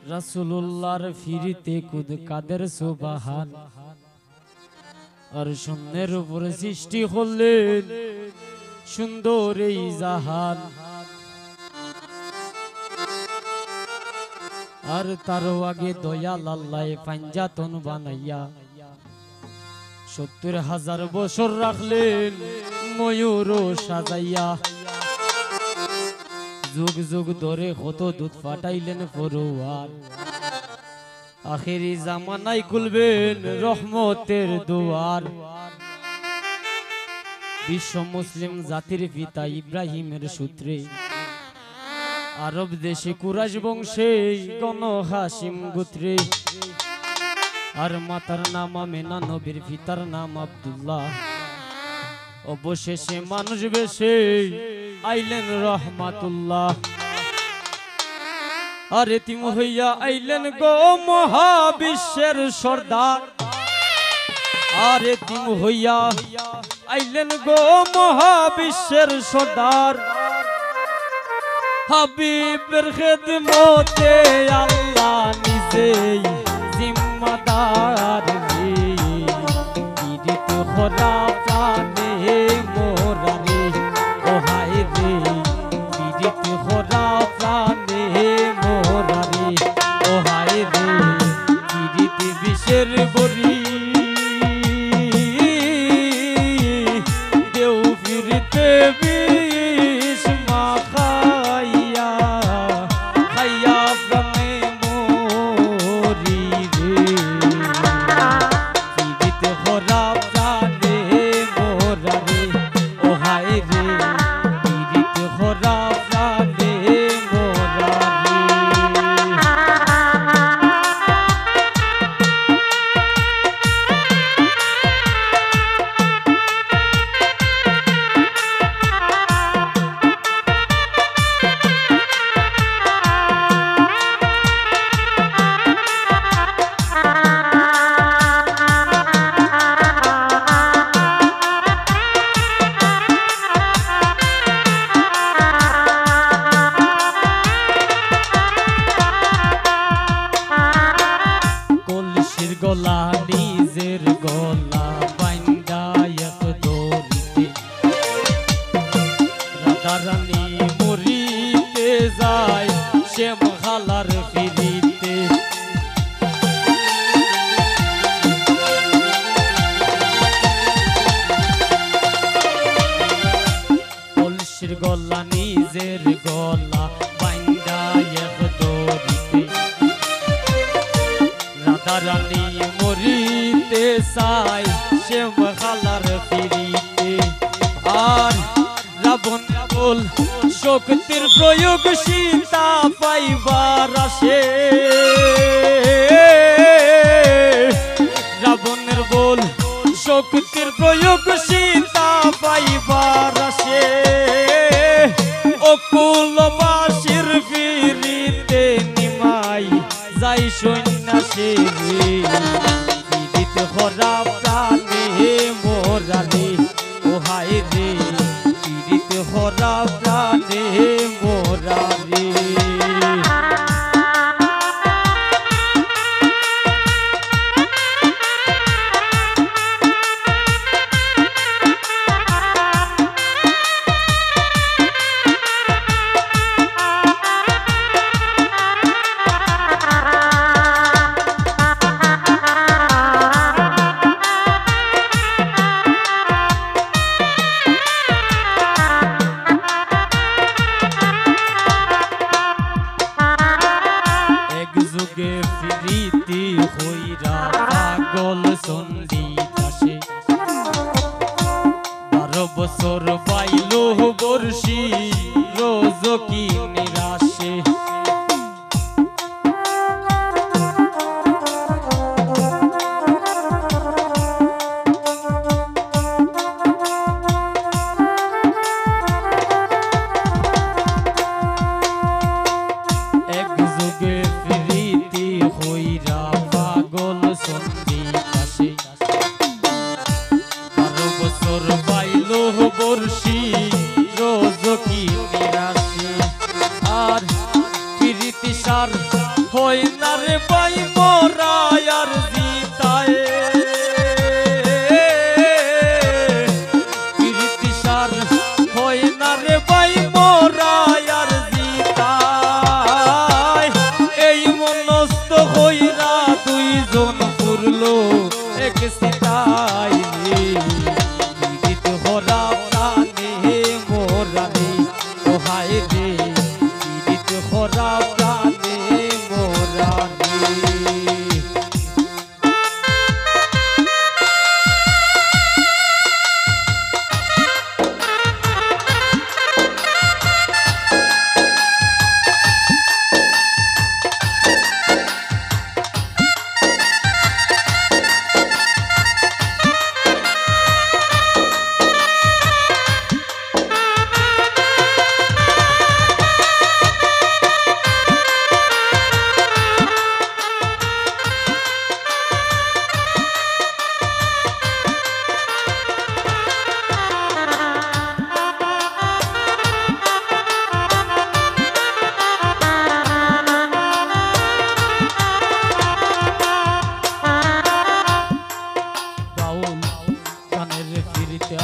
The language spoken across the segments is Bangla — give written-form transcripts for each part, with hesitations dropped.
রাসূলুল্লাহর ফিরিতে কুদ কাদের সুবহান আর শূন্যের উপরে সৃষ্টি হলেন সুন্দর এই জাহান আর তার আগে দয়াল আল্লাহ পাঞ্জাতন বানাইয়া ৭০,০০০ বছর রাখলেন ময়ূর সাজাইয়া যুগ যুগ ধরে কত দুধ ফাটাইলেন ফরোয়ার আখেরি জামানায় খুলবেন রহমতের দুয়ার বিশ্ব মুসলিম জাতির পিতা ইব্রাহিমের সূত্রে আরব দেশে কুরাইশ বংশে গণ হাসিম গোত্রে আর মাতার নাম আমেনা নবীর পিতার নাম আব্দুল্লাহ অবশেষে মানুষ বেশে আইলেন রহমাতুল্লাহ আর এতিম হইয়া আইলেন গো মহাবিশ্বের সর্দার আর এতিম হইয়া আইলেন গো মহাবিশ্বের সর্দার হাবিবের খেদমতে আল্লাহ নিজেই জিম্মাদার পীড়িত খোদা প্রাণে মোরা রে ও হায় রে পীড়িত খোদা প্রাণে মোরা রে ও হায় রে পীড়িত বিষের বরি দেও ফিরতে বিষ মাখাইয়া খাইয়া প্রাণে মোরি রে পীড়িত খোদা প্রাণে মোরা রে ও হায় রে পীড়িত খোদা প্রাণে মোরা রে কলসির গলা নিজের গলা বাইন্দা এক দড়িতে রাধারানী মরিতে যায় শ্যাম খালার ফিরিতে কলসির গলা নিজের গলা বাইন্দা এক দড়িতে রাধারানী মরিতে চাই শ্যাম খালার ফিরিতে আর রাবণ বল শক্তির প্রয়োগ সীতা পাইবার আসে রাবণের বল শক্তির প্রয়োগ সীতা পাইবার আসে অকুলবাসীর ফিরিতে নিমাই যাই সন্ন্যাসে পীড়িত খোদা প্রাণে মোরা রে ও হায় রে পীড়িত খোদা প্রাণে মোরা রে যুগে ফিরিতি হইরা পাগল চন্ডী দাসে 12 বছর পাইল বর্ষি রোজ কি নিরাশে এক যুগে ফিরিতি হইরা হই না রে ভাই মোরা আর জিতায় প্রীতি সার হই না রে ভাই মোরা আর জিতায় এই মনস্থ হইরা দুইজন পুরলো এক সিতাই প্রীত হরা প্রাণে মোরা রে ও হায় রে প্রীত হরা প্রাণে মোরা রে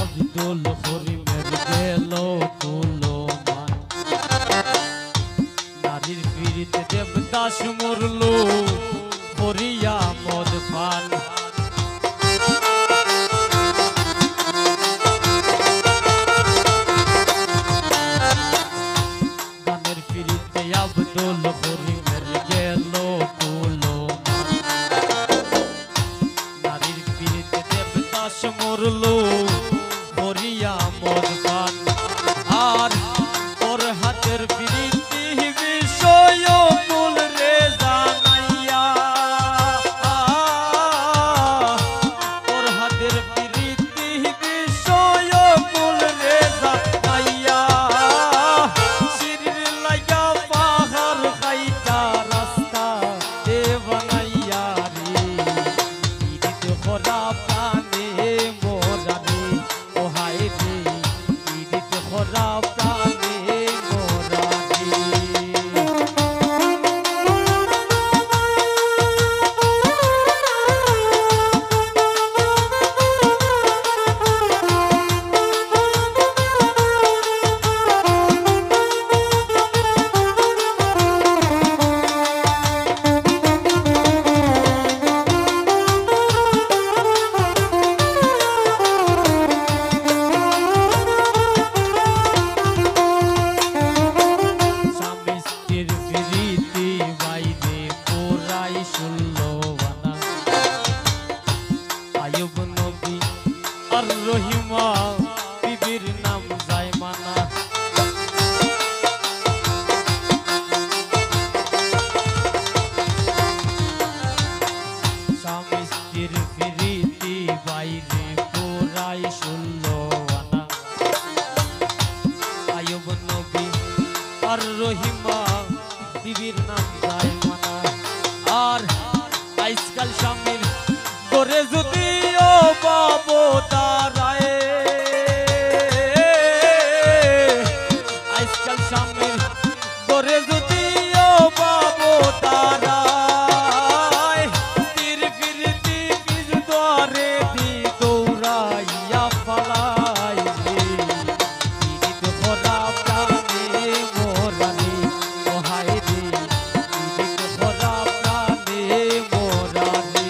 আব্দুল করিমের গেল কুলো মান নারীর পীড়িতে দেবদাস মরলো হরিয়া মদ পান গানের পীড়িতে আব্দুল করিমের গেল কুলো মান নারীর পীড়িতে দেবদাস মরলো হরিয়া মদ পান আর তোর হাতের প্রীতি বিষয় কুল রে জানাইয়া তোর হাতের প্রীতি বিষয় কুল রে জানাইয়া শিরির লাগা পাহাড় খাইতা রাস্তা এ বানাইয়া রে প্রীত হরা প্রাণে মোরা রে ও হায় রে প্রীত হরা প্রাণে মোরা রে রহিমা বিবির নাম যায় মানা স্বামী স্ত্রীর প্রীতি বাইরে পুরাই 16 আনা আয়ুব নবী আর রহিমা বিবির নাম যায় মানা আর আজকাল স্বামীর করে যদিও বাবু তারায় আজকাল স্বামীর করে যদিও বাবু তারায় তীর ফিরতি বীজ দ্বারে দি দৌড়াইয়া পালাই প্রীত হরা প্রাণে মোরা রে ও হায় রে প্রীত হরা প্রাণে মোরা রে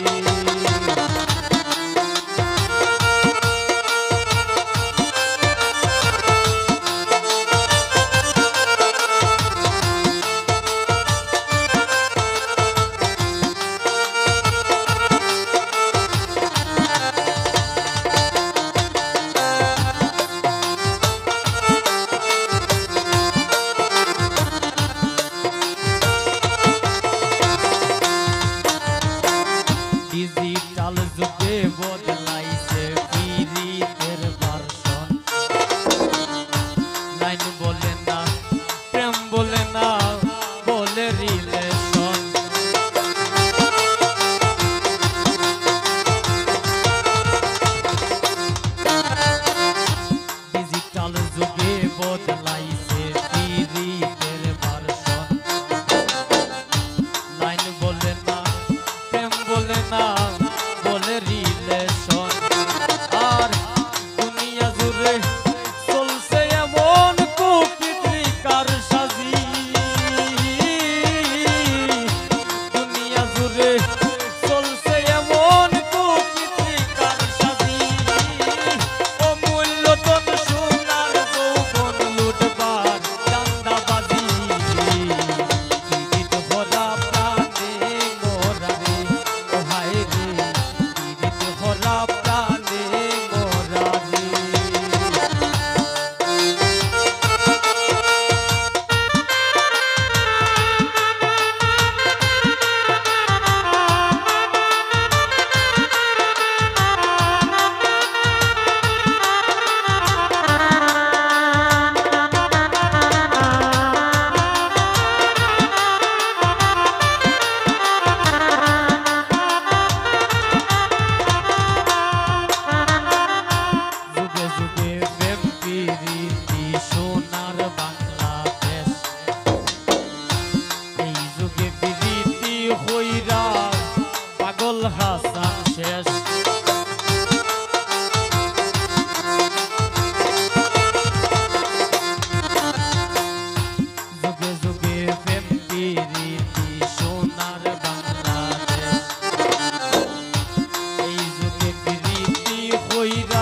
বইরা